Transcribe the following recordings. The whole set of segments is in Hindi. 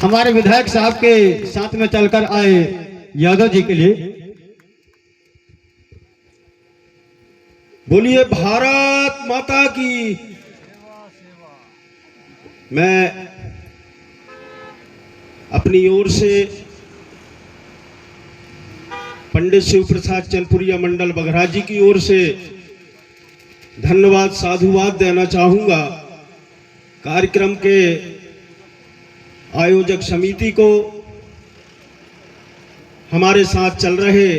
हमारे विधायक साहब के साथ में चलकर आए यादव जी के लिए। बोलिए भारत माता की। मैं अपनी ओर से पंडित शिव प्रसाद चनपुरिया मंडल बघरा जी की ओर से धन्यवाद साधुवाद देना चाहूंगा। कार्यक्रम के आयोजक समिति को, हमारे साथ चल रहे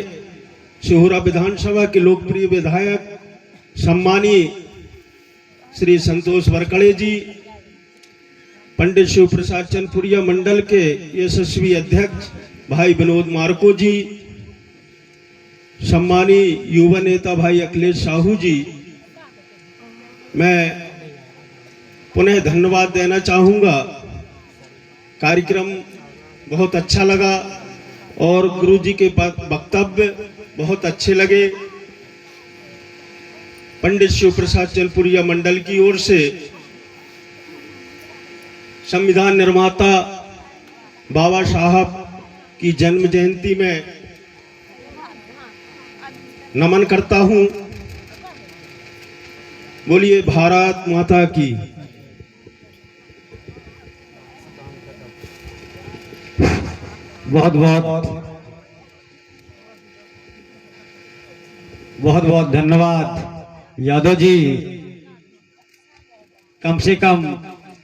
सिहोरा विधानसभा के लोकप्रिय विधायक सम्मानीय श्री संतोष वरकड़े जी, पंडित शिव प्रसाद चनपुरिया मंडल के यशस्वी अध्यक्ष भाई विनोद मार्को जी, सम्मानीय युवा नेता भाई अखिलेश साहू जी, मैं पुनः धन्यवाद देना चाहूँगा। कार्यक्रम बहुत अच्छा लगा और गुरु जी के वक्तव्य बहुत अच्छे लगे। पंडित शिव प्रसाद चनपुरिया मंडल की ओर से संविधान निर्माता बाबा साहब की जन्म जयंती में नमन करता हूं। बोलिए भारत माता की। बहुत बहुत धन्यवाद यादव जी। कम से कम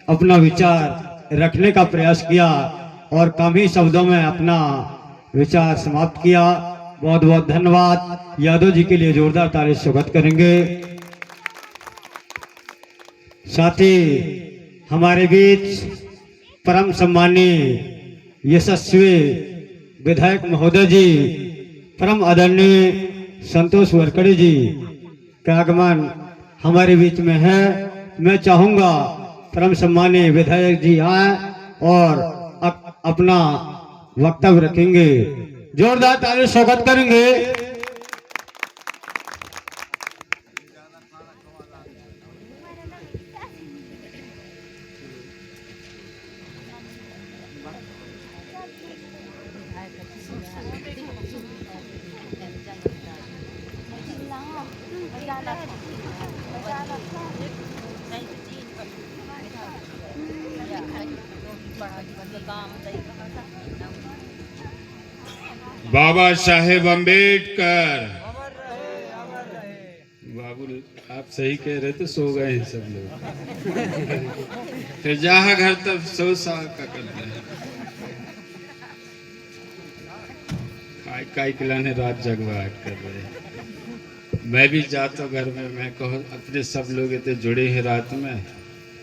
अपना विचार रखने का प्रयास किया और कम ही शब्दों में अपना विचार समाप्त किया। बहुत बहुत धन्यवाद यादव जी के लिए जोरदार ताली से स्वागत करेंगे। साथ ही हमारे बीच परम सम्मानीय यशस्वी विधायक महोदय जी, परम आदरणीय संतोष वरकड़े जी का आगमन हमारे बीच में है। मैं चाहूंगा परम सम्मानीय विधायक जी आए और अपना वक्तव्य रखेंगे। जोरदार ताली से स्वागत करेंगे। बाबा साहेब अम्बेडकर। बाबू आप सही कह रहे थे, सो गए हैं सब लोग। फिर जहाँ घर तब 100 साल का करना है। काय खिलाने रात जगवाट कर रहे हैं। मैं भी जाता हूँ घर में, मैं कहो अपने सब लोग इतने जुड़े हैं रात में,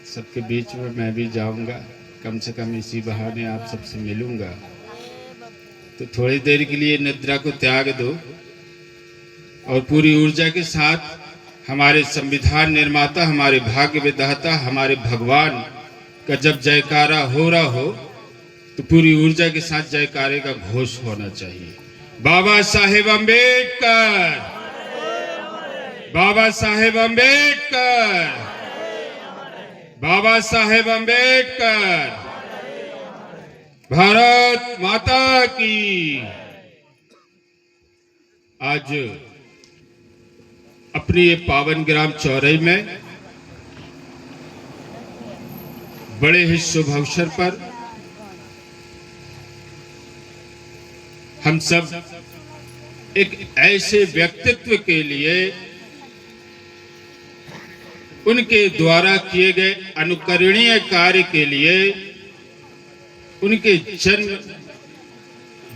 सबके बीच में मैं भी जाऊंगा। कम से कम इसी बहाने आप सबसे मिलूंगा। तो थोड़ी देर के लिए निद्रा को त्याग दो और पूरी ऊर्जा के साथ हमारे संविधान निर्माता, हमारे भाग्य विधाता, हमारे भगवान का जब जयकारा हो रहा हो तो पूरी ऊर्जा के साथ जयकारे का घोष होना चाहिए। बाबा साहेब अम्बेडकर, बाबा साहेब अम्बेडकर, बाबा साहेब अम्बेडकर, भारत माता की। आज अपनी ये पावन ग्राम चौराई में बड़े ही शुभ अवसर पर हम सब एक ऐसे व्यक्तित्व के लिए, उनके द्वारा किए गए अनुकरणीय कार्य के लिए, उनके जन्म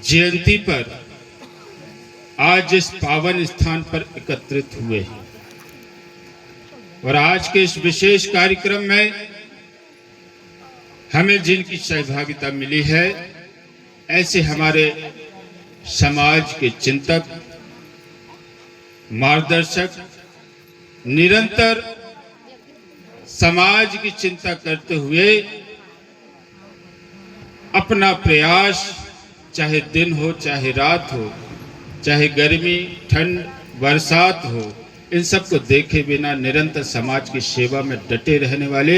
जयंती पर आज इस पावन स्थान पर एकत्रित हुए हैं। और आज के इस विशेष कार्यक्रम में हमें जिनकी सहभागिता मिली है, ऐसे हमारे समाज के चिंतक, मार्गदर्शक, निरंतर समाज की चिंता करते हुए अपना प्रयास, चाहे दिन हो चाहे रात हो, चाहे गर्मी ठंड बरसात हो, इन सब को देखे बिना निरंतर समाज की सेवा में डटे रहने वाले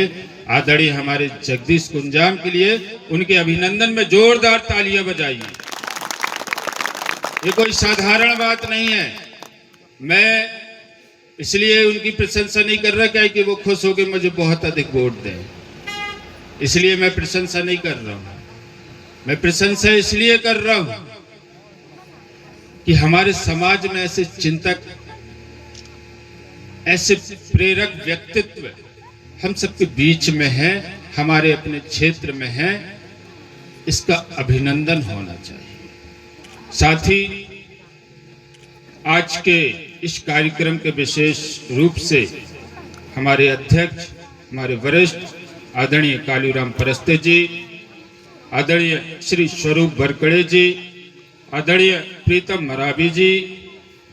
आदरणीय हमारे जगदीश कुंजाम के लिए उनके अभिनंदन में जोरदार तालियां बजाइए। ये कोई साधारण बात नहीं है। मैं इसलिए उनकी प्रशंसा नहीं कर रहा क्या कि वो खुश हो के मुझे बहुत अधिक वोट दें, इसलिए मैं प्रशंसा नहीं कर रहा हूं। मैं प्रशंसा इसलिए कर रहा हूं कि हमारे समाज में ऐसे चिंतक, ऐसे प्रेरक व्यक्तित्व हम सबके बीच में हैं, हमारे अपने क्षेत्र में हैं, इसका अभिनंदन होना चाहिए। साथ ही आज के इस कार्यक्रम के विशेष रूप से हमारे अध्यक्ष, हमारे वरिष्ठ आदरणीय कालूराम परस्ते जी, आदरणीय श्री स्वरूप बरकड़े जी, आदरणीय प्रीतम मरावी जी,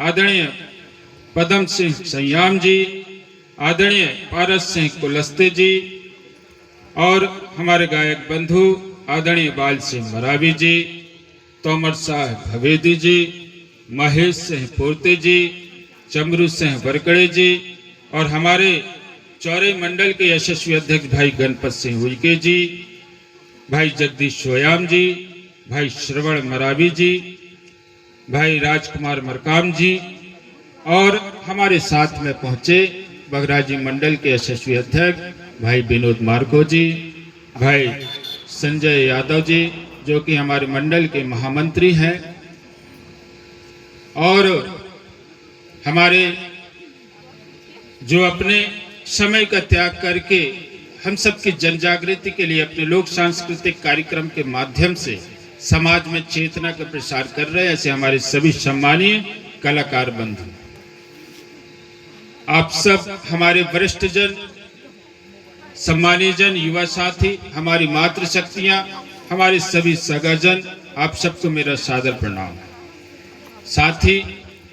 आदरणीय पदम सिंह संयाम जी, आदरणीय पारस सिंह कुलस्ते जी और हमारे गायक बंधु आदरणीय बाल सिंह मरावी जी, तोमर साहब भवेदी जी, महेश सिंह पोरते जी, चमरू सिंह बरकड़े जी और हमारे चौरे मंडल के यशस्वी अध्यक्ष भाई गणपत सिंह उइके जी, भाई जगदीश सोयाम जी, भाई श्रवण मरावी जी, भाई राजकुमार मरकाम जी और हमारे साथ में पहुंचे बगराजी मंडल के यशस्वी अध्यक्ष भाई विनोद मार्को जी, भाई संजय यादव जी जो कि हमारे मंडल के महामंत्री हैं और हमारे जो अपने समय का त्याग करके हम सबकी जन जागृति के लिए अपने लोक सांस्कृतिक कार्यक्रम के माध्यम से समाज में चेतना का प्रसार कर रहे हैं, ऐसे हमारे सभी सम्मानीय कलाकार बंधु, आप सब हमारे वरिष्ठ जन, सम्मानीय जन, युवा साथी, हमारी मातृशक्तियां, हमारे सभी सगाजन, आप सबको मेरा सादर प्रणाम। साथ ही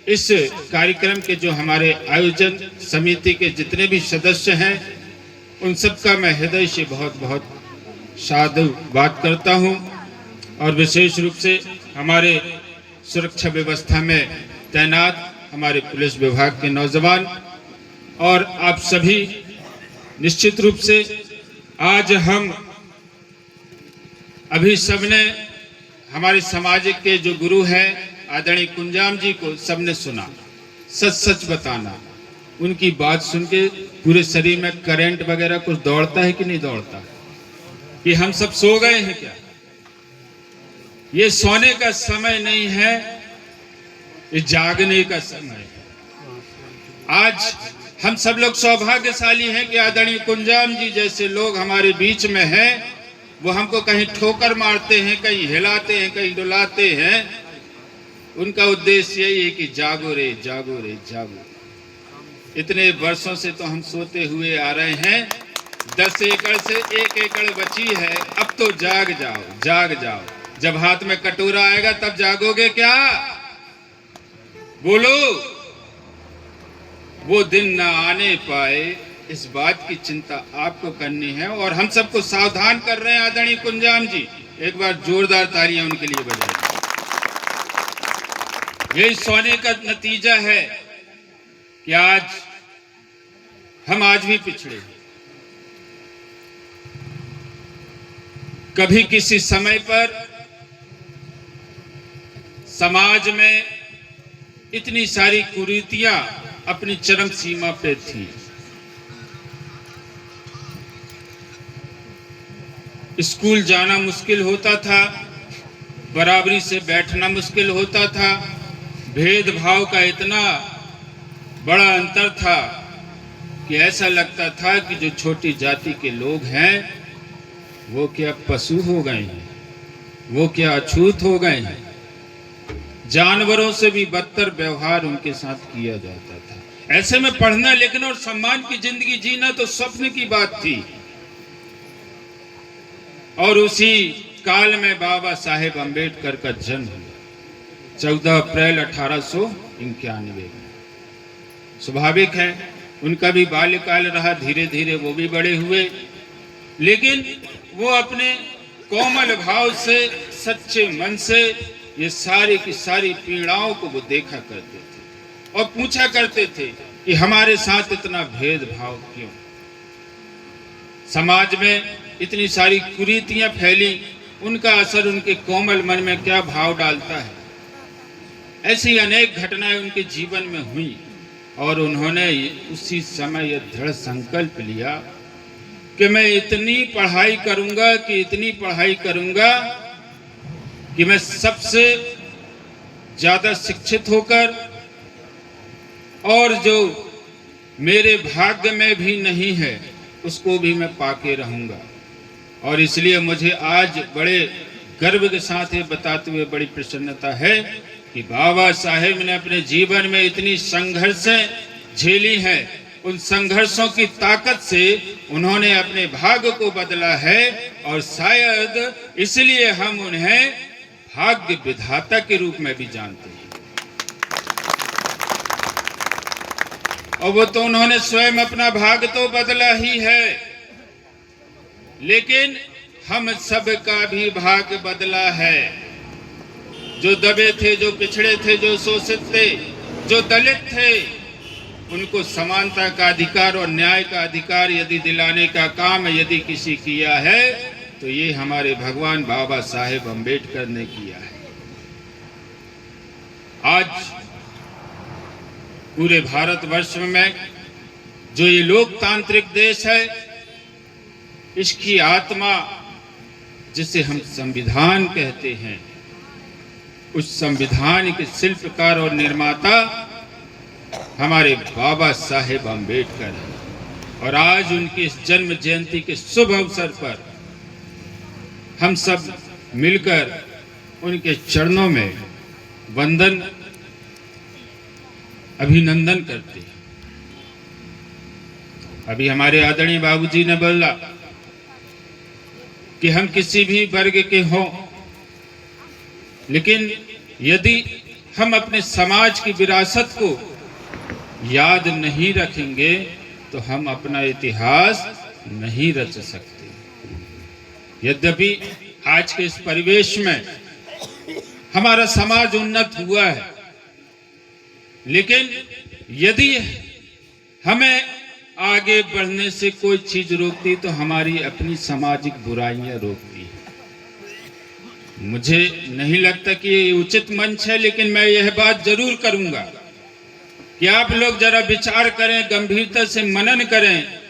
इस कार्यक्रम के जो हमारे आयोजन समिति के जितने भी सदस्य हैं उन सबका मैं हृदय से बहुत बहुत साधुवाद करता हूं और विशेष रूप से हमारे सुरक्षा व्यवस्था में तैनात हमारे पुलिस विभाग के नौजवान और आप सभी। निश्चित रूप से आज हम अभी सबने हमारे समाज के जो गुरु हैं आदरणीय कुंजाम जी को सबने सुना, सच सच बताना, उनकी बात सुन के पूरे शरीर में करंट वगैरह कुछ दौड़ता है कि नहीं दौड़ता, कि हम सब सो गए हैं क्या? ये सोने का समय नहीं है, ये जागने का समय है। आज हम सब लोग सौभाग्यशाली हैं कि आदरणीय कुंजाम जी जैसे लोग हमारे बीच में हैं। वो हमको कहीं ठोकर मारते हैं, कहीं हिलाते हैं, कहीं डुलाते हैं। उनका उद्देश्य यही है कि जागो रे जागो रे जागो। इतने वर्षों से तो हम सोते हुए आ रहे हैं, 10 एकड़ से 1 एकड़ बची है, अब तो जाग जाओ, जाग जाओ। जब हाथ में कटोरा आएगा तब जागोगे क्या? बोलो। वो दिन ना आने पाए, इस बात की चिंता आपको करनी है और हम सबको सावधान कर रहे हैं आदरणीय कुंजाम जी। एक बार जोरदार तालियां उनके लिए बजाएं। यही सोने का नतीजा है कि आज हम आज भी पिछड़े। कभी किसी समय पर समाज में इतनी सारी कुरीतियां अपनी चरम सीमा पे थी। स्कूल जाना मुश्किल होता था, बराबरी से बैठना मुश्किल होता था, भेदभाव का इतना बड़ा अंतर था कि ऐसा लगता था कि जो छोटी जाति के लोग हैं वो क्या पशु हो गए हैं, वो क्या अछूत हो गए हैं। जानवरों से भी बदतर व्यवहार उनके साथ किया जाता था। ऐसे में पढ़ना लिखना और सम्मान की जिंदगी जीना तो स्वप्न की बात थी। और उसी काल में बाबा साहेब अम्बेडकर का जन्म हुआ 14 अप्रैल 1891 में। स्वाभाविक है उनका भी बाल्यकाल रहा, धीरे धीरे वो भी बड़े हुए, लेकिन वो अपने कोमल भाव से, सच्चे मन से ये सारी की सारी पीड़ाओं को वो देखा करते थे और पूछा करते थे कि हमारे साथ इतना भेदभाव क्यों। समाज में इतनी सारी कुरीतियां फैली, उनका असर उनके कोमल मन में क्या भाव डालता है। ऐसी अनेक घटनाएं उनके जीवन में हुई और उन्होंने उसी समय यह दृढ़ संकल्प लिया कि मैं इतनी पढ़ाई करूंगा कि इतनी पढ़ाई करूंगा कि मैं सबसे ज्यादा शिक्षित होकर, और जो मेरे भाग्य में भी नहीं है उसको भी मैं पाके रहूंगा। और इसलिए मुझे आज बड़े गर्व के साथ ये बताते हुए बड़ी प्रसन्नता है कि बाबा साहेब ने अपने जीवन में इतनी संघर्षें झेली हैं। उन संघर्षों की ताकत से उन्होंने अपने भाग्य को बदला है और शायद इसलिए हम उन्हें भाग्य विधाता के रूप में भी जानते हैं। और वो तो उन्होंने स्वयं अपना भाग्य तो बदला ही है, लेकिन हम सब का भी भाग्य बदला है। जो दबे थे, जो पिछड़े थे, जो शोषित थे, जो दलित थे, उनको समानता का अधिकार और न्याय का अधिकार यदि दिलाने का काम यदि किसी किया है तो ये हमारे भगवान बाबा साहेब अम्बेडकर ने किया है। आज पूरे भारतवर्ष में जो ये लोकतांत्रिक देश है, इसकी आत्मा जिसे हम संविधान कहते हैं, उस संविधान के शिल्पकार और निर्माता हमारे बाबा साहेब अम्बेडकर हैं। और आज उनकी इस जन्म जयंती के शुभ अवसर पर हम सब मिलकर उनके चरणों में वंदन अभिनंदन करते हैं। अभी हमारे आदरणीय बाबूजी ने बोला कि हम किसी भी वर्ग के हों, लेकिन यदि हम अपने समाज की विरासत को याद नहीं रखेंगे तो हम अपना इतिहास नहीं रच सकते। यद्यपि आज के इस परिवेश में हमारा समाज उन्नत हुआ है, लेकिन यदि हमें आगे बढ़ने से कोई चीज रोकती तो हमारी अपनी सामाजिक बुराइयां रोकती है। मुझे नहीं लगता कि ये उचित मंच है, लेकिन मैं यह बात जरूर करूंगा कि आप लोग जरा विचार करें, गंभीरता से मनन करें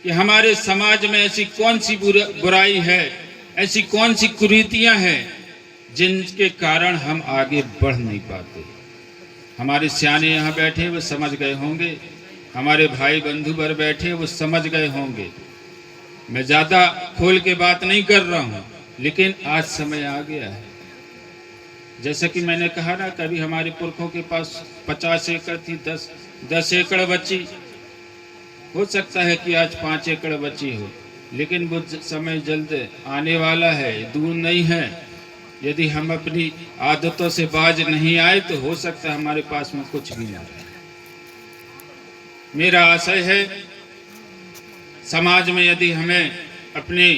कि हमारे समाज में ऐसी कौन सी बुराई है, ऐसी कौन सी कुरीतियां हैं जिनके कारण हम आगे बढ़ नहीं पाते। हमारे सियाने यहाँ बैठे वो समझ गए होंगे, हमारे भाई बंधु वर बैठे वो समझ गए होंगे। मैं ज्यादा खोल के बात नहीं कर रहा हूँ, लेकिन आज समय आ गया है। जैसा कि मैंने कहा ना, कभी हमारे पुरखों के पास 50 एकड़ थी, 10 एकड़ बची। हो सकता है कि आज 5 एकड़ बची हो, लेकिन वो समय जल्द आने वाला है, दूर नहीं है। यदि हम अपनी आदतों से बाज नहीं आए तो हो सकता है हमारे पास में कुछ भी ना रहे। मेरा आशय है समाज में यदि हमें अपनी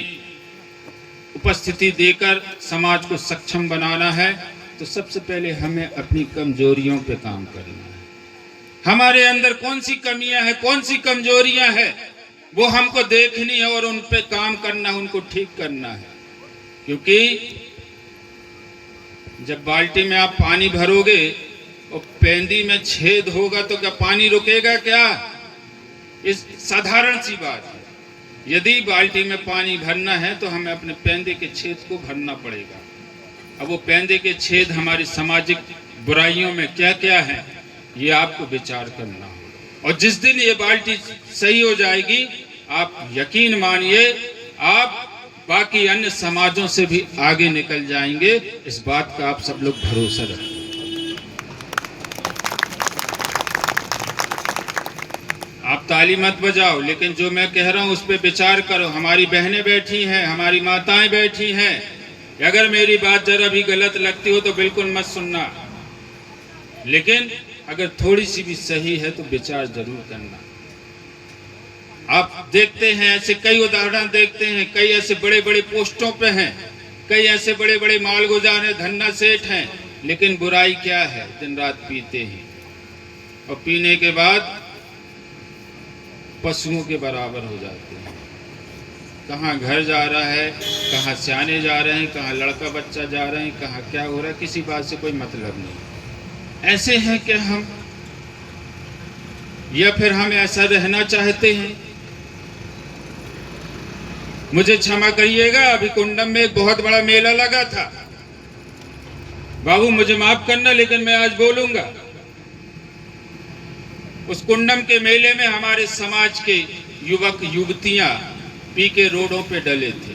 उपस्थिति देकर समाज को सक्षम बनाना है तो सबसे पहले हमें अपनी कमजोरियों पे काम करना है। हमारे अंदर कौन सी कमियां हैं, कौन सी कमजोरियां हैं, वो हमको देखनी है और उन पे काम करना, उनको ठीक करना है। क्योंकि जब बाल्टी में आप पानी भरोगे और पेंदी में छेद होगा तो क्या पानी रुकेगा क्या? इस साधारण सी बात है। यदि बाल्टी में पानी भरना है तो हमें अपने पेंदे के छेद को भरना पड़ेगा। अब वो पेंदे के छेद हमारी सामाजिक बुराइयों में क्या क्या है, ये आपको विचार करना होगा। और जिस दिन ये बाल्टी सही हो जाएगी, आप यकीन मानिए आप बाकी अन्य समाजों से भी आगे निकल जाएंगे। इस बात का आप सब लोग भरोसा रखें। आप ताली मत बजाओ, लेकिन जो मैं कह रहा हूं उस पर विचार करो। हमारी बहनें बैठी हैं, हमारी माताएं बैठी हैं। अगर मेरी बात जरा भी गलत लगती हो तो बिल्कुल मत सुनना, लेकिन अगर थोड़ी सी भी सही है तो विचार जरूर करना। आप देखते हैं ऐसे कई उदाहरण देखते हैं, कई ऐसे बड़े बड़े पोस्टों पे हैं, कई ऐसे बड़े बड़े मालगुजार हैं, धन्ना सेठ हैं, लेकिन बुराई क्या है? दिन रात पीते हैं और पीने के बाद पशुओं के बराबर हो जाते हैं। कहाँ घर जा रहा है, कहाँ सियाने जा रहे हैं, कहाँ लड़का बच्चा जा रहे हैं, कहाँ क्या हो रहा है, किसी बात से कोई मतलब नहीं। ऐसे हैं कि हम, या फिर हम ऐसा रहना चाहते हैं। मुझे क्षमा करिएगा, अभी कुंडम में एक बहुत बड़ा मेला लगा था। बाबू मुझे माफ करना, लेकिन मैं आज बोलूंगा। उस कुंडम के मेले में हमारे समाज के युवक युवतियां पी के रोडों पे डले थे।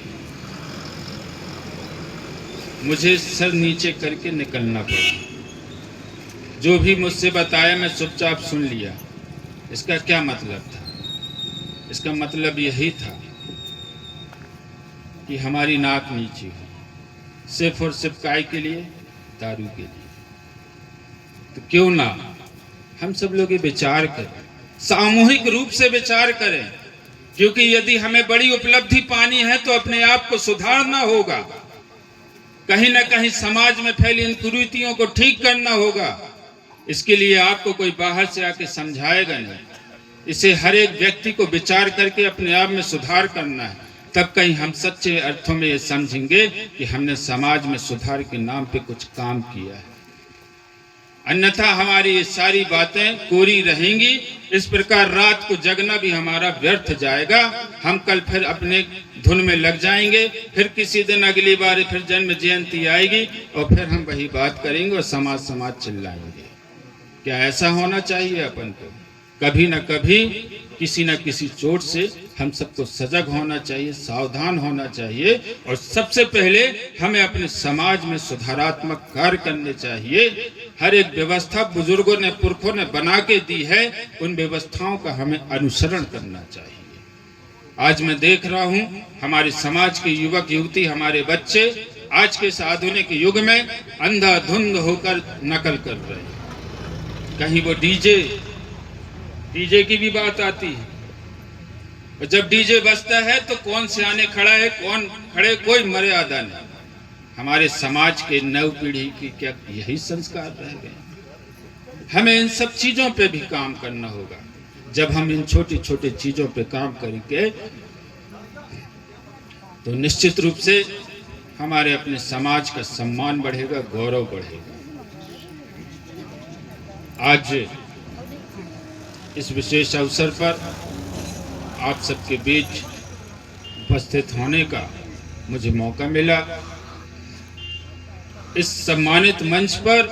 मुझे सर नीचे करके निकलना पड़ा। जो भी मुझसे बताया मैं चुपचाप सुन लिया। इसका क्या मतलब था? इसका मतलब यही था कि हमारी नाक नीची हो, सिर्फ और सिर्फ काय के लिए, दारू के लिए। तो क्यों ना हम सब लोग ये विचार करें, सामूहिक रूप से विचार करें, क्योंकि यदि हमें बड़ी उपलब्धि पानी है तो अपने आप को सुधारना होगा। कहीं ना कहीं समाज में फैली इन कुरीतियों को ठीक करना होगा। इसके लिए आपको कोई बाहर से आके समझाएगा नहीं। इसे हर एक व्यक्ति को विचार करके अपने आप में सुधार करना है। तब कहीं हम सच्चे अर्थों में ये समझेंगे कि हमने समाज में सुधार के नाम पे कुछ काम किया है। अन्यथा हमारी ये सारी बातें कोरी रहेंगी। इस प्रकार रात को जगना भी हमारा व्यर्थ जाएगा। हम कल फिर अपने धुन में लग जाएंगे। फिर किसी दिन अगली बार फिर जन्म जयंती आएगी और फिर हम वही बात करेंगे और समाज चिल्लाएंगे। क्या ऐसा होना चाहिए? अपन को कभी न कभी किसी न किसी चोट से हम सबको सजग होना चाहिए, सावधान होना चाहिए। और सबसे पहले हमें अपने समाज में सुधारात्मक कार्य करने चाहिए। हर एक व्यवस्था बुजुर्गों ने, पुरखों ने बना के दी है, उन व्यवस्थाओं का हमें अनुसरण करना चाहिए। आज मैं देख रहा हूँ हमारे समाज के युवक युवती, हमारे बच्चे आज के इस आधुनिक युग में अंधाधुंध होकर नकल कर रहे हैं। कहीं वो डीजे की भी बात आती है, और जब डीजे बजता है तो कौन सियाने खड़ा है, कौन खड़े, कोई मर्यादा नहीं। हमारे समाज के नव पीढ़ी की क्या यही संस्कार रह गए? हमें इन सब चीजों पे भी काम करना होगा। जब हम इन छोटी छोटी चीजों पे काम करेंगे तो निश्चित रूप से हमारे अपने समाज का सम्मान बढ़ेगा, गौरव बढ़ेगा। आज इस विशेष अवसर पर आप सबके बीच उपस्थित होने का मुझे मौका मिला। इस सम्मानित मंच पर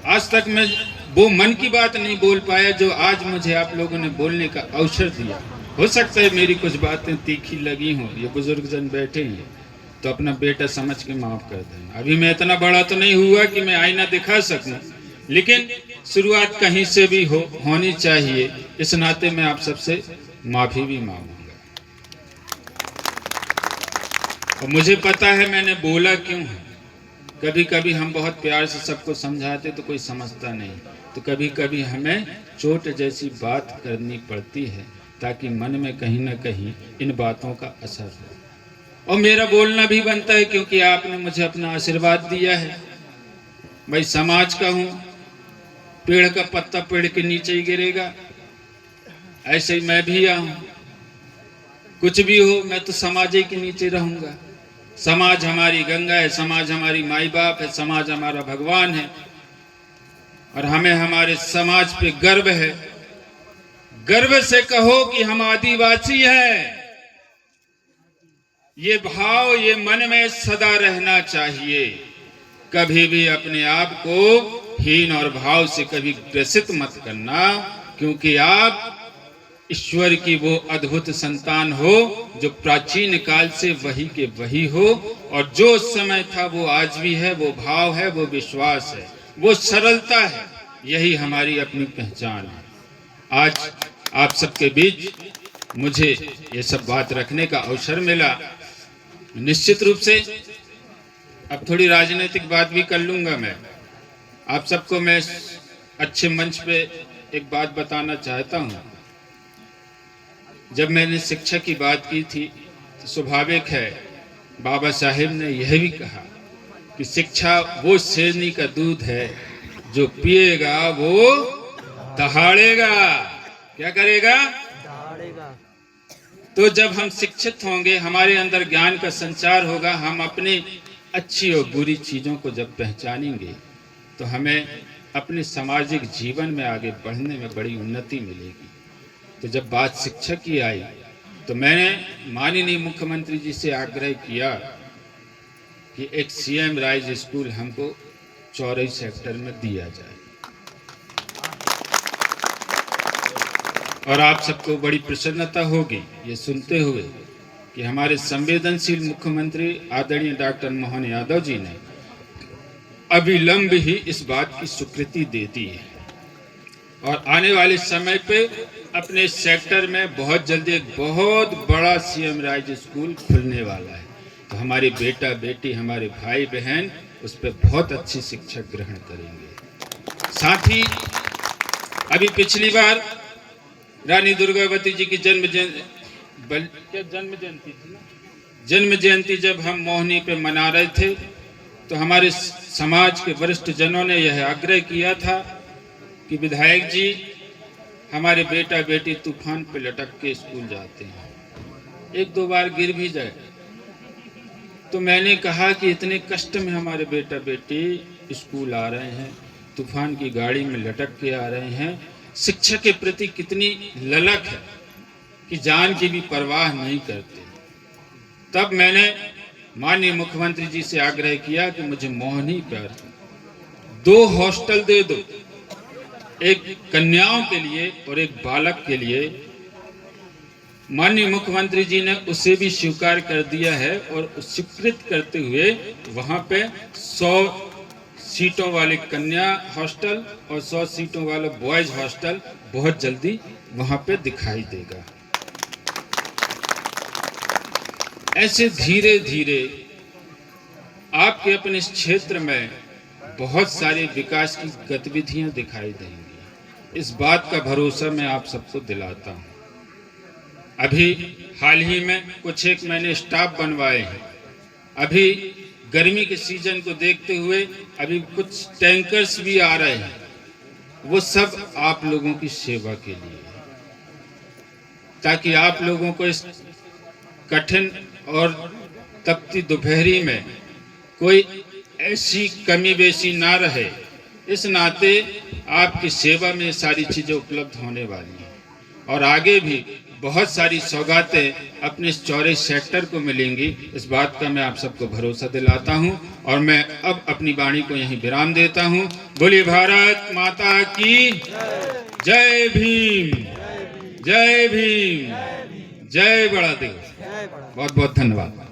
आज तक मैं वो मन की बात नहीं बोल पाया जो आज मुझे आप लोगों ने बोलने का अवसर दिया। हो सकता है मेरी कुछ बातें तीखी लगी हों, ये बुजुर्ग जन बैठे हैं तो अपना बेटा समझ के माफ कर दें। अभी मैं इतना बड़ा तो नहीं हुआ कि मैं आईना दिखा सकूं, लेकिन शुरुआत कहीं से भी होनी चाहिए। इस नाते मैं आप सबसे माफी भी मांगूंगा। और मुझे पता है मैंने बोला क्यों है। कभी कभी हम बहुत प्यार से सबको समझाते तो कोई समझता नहीं, तो कभी कभी हमें चोट जैसी बात करनी पड़ती है ताकि मन में कहीं ना कहीं इन बातों का असर हो। और मेरा बोलना भी बनता है क्योंकि आपने मुझे अपना आशीर्वाद दिया है। मैं समाज का हूँ, पेड़ का पत्ता पेड़ के नीचे ही गिरेगा, ऐसे ही मैं भी हूं। कुछ भी हो मैं तो समाज ही के नीचे रहूंगा। समाज हमारी गंगा है, समाज हमारी माई बाप है, समाज हमारा भगवान है और हमें हमारे समाज पे गर्व है। गर्व से कहो कि हम आदिवासी हैं। ये भाव ये मन में सदा रहना चाहिए। कभी भी अपने आप को हीन और भाव से कभी ग्रसित मत करना, क्योंकि आप ईश्वर की वो अद्भुत संतान हो जो प्राचीन काल से वही के वही हो, और जो समय था वो आज भी है। वो भाव है, वो विश्वास है, वो सरलता है। यही हमारी अपनी पहचान है। आज आप सबके बीच मुझे ये सब बात रखने का अवसर मिला। निश्चित रूप से अब थोड़ी राजनीतिक बात भी कर लूंगा मैं। आप सबको मैं अच्छे मंच पे एक बात बताना चाहता हूँ। जब मैंने शिक्षा की बात की थी तो स्वाभाविक है बाबा साहेब ने यह भी कहा कि शिक्षा वो शेरनी का दूध है जो पिएगा वो दहाड़ेगा। क्या करेगा? दहाड़ेगा। तो जब हम शिक्षित होंगे, हमारे अंदर ज्ञान का संचार होगा, हम अपनी अच्छी और बुरी चीज़ों को जब पहचानेंगे तो हमें अपने सामाजिक जीवन में आगे बढ़ने में बड़ी उन्नति मिलेगी। तो जब बात शिक्षा की आई तो मैंने माननीय मुख्यमंत्री जी से आग्रह किया कि एक सीएम राइज स्कूल हमको चौरई सेक्टर में दिया जाए। और आप सबको बड़ी प्रसन्नता होगी ये सुनते हुए कि हमारे संवेदनशील मुख्यमंत्री आदरणीय डॉक्टर मोहन यादव जी ने अविलंब ही इस बात की स्वीकृति दे दी है और आने वाले समय पे अपने सेक्टर में बहुत जल्दी एक बहुत बड़ा सीएम राइज स्कूल खुलने वाला है। तो हमारे बेटा बेटी, हमारे भाई बहन उस पर बहुत अच्छी शिक्षा ग्रहण करेंगे। साथ ही अभी पिछली बार रानी दुर्गावती जी की जन्म जयंती जब हम मोहनी पे मना रहे थे तो हमारे समाज के वरिष्ठ जनों ने यह आग्रह किया था कि विधायक जी, हमारे बेटा बेटी तूफान पे लटक के स्कूल जाते हैं, एक दो बार गिर भी जाए। तो मैंने कहा कि इतने कष्ट में हमारे बेटा बेटी स्कूल आ रहे हैं, तूफान की गाड़ी में लटक के आ रहे हैं, शिक्षा के प्रति कितनी ललक है कि जान की भी परवाह नहीं करते। तब मैंने माननीय मुख्यमंत्री जी से आग्रह किया कि मुझे मोहनी पर 2 हॉस्टल दे दो, एक कन्याओं के लिए और एक बालक के लिए। माननीय मुख्यमंत्री जी ने उसे भी स्वीकार कर दिया है और स्वीकृत करते हुए वहां पे 100 सीटों वाले कन्या हॉस्टल और 100 सीटों वाला बॉयज हॉस्टल बहुत जल्दी वहां पे दिखाई देगा। ऐसे धीरे धीरे आपके अपने इस क्षेत्र में बहुत सारे विकास की गतिविधियां दिखाई देंगी। इस बात का भरोसा मैं आप सबको दिलाता हूं। अभी हाल ही में कुछ एक मैंने स्टाफ बनवाए हैं। अभी गर्मी के सीजन को देखते हुए अभी कुछ टैंकर्स भी आ रहे हैं, वो सब आप लोगों की सेवा के लिए, ताकि आप लोगों को इस कठिन और तपती दोपहरी में कोई ऐसी कमी बेसी ना रहे। इस नाते आपकी सेवा में सारी चीज़ें उपलब्ध होने वाली हैं और आगे भी बहुत सारी सौगातें अपने इस चौरई सेक्टर को मिलेंगी। इस बात का मैं आप सबको भरोसा दिलाता हूं और मैं अब अपनी वाणी को यहीं विराम देता हूं। बोलिए भारत माता की जय भीम, जय भीम, जय बड़ा देव। बहुत बहुत धन्यवाद।